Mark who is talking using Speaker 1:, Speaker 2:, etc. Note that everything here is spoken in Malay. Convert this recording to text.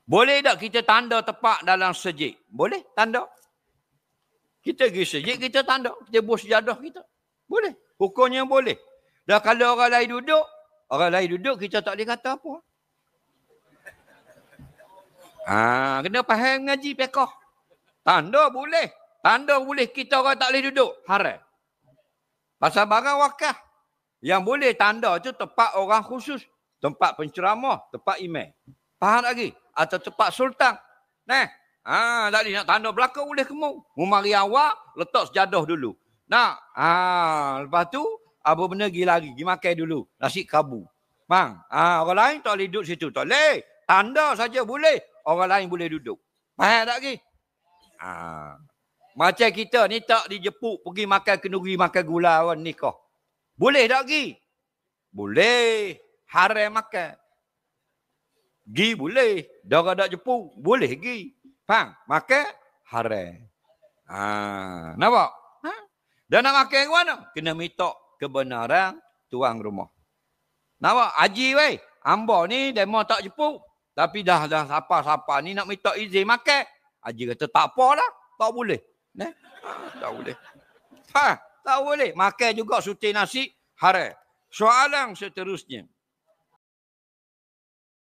Speaker 1: Boleh tak kita tanda tepat dalam sejid? Boleh tanda. Kita pergi sejid, kita tanda. Kita buat sejadah kita. Boleh. Hukumnya boleh. Dan kalau orang lain duduk, kita tak boleh kata apa. Kena faham ngaji fiqh. Tanda boleh. Tanda boleh, kita orang tak boleh duduk. Haram. Pasal barang wakaf. Yang boleh tanda tu tempat orang khusus. Tempat penceramah, tempat imam. Faham lagi? Atau tempat sultan. Nah, tak boleh nak tanda belakang boleh kemu. Mari awak, letak sejadah dulu. Lepas tu, apa benda pergi lagi. Pergi makan dulu. Nasi kabu. Bang, orang lain tak boleh duduk situ. Tak boleh. Tanda saja boleh. Orang lain boleh duduk. Faham tak lagi? Macam kita ni tak dijepuk pergi makan kenduri, makan gula orang nikah. Boleh tak pergi? Boleh. Haram makan. Gi boleh. Dara tak jepuk. Boleh gi. Faham? Makan haram. Nampak? Dan nak makan ke mana? Kena minta kebenaran tuan rumah. Nampak? Haji weh. Hamba ni demo tak jepuk. Tapi dah siapa-siapa ni nak minta izin makan. Haji kata tak apalah. Tak boleh. Tak boleh. Tak boleh. Makan juga suti nasi haram. Soalan seterusnya.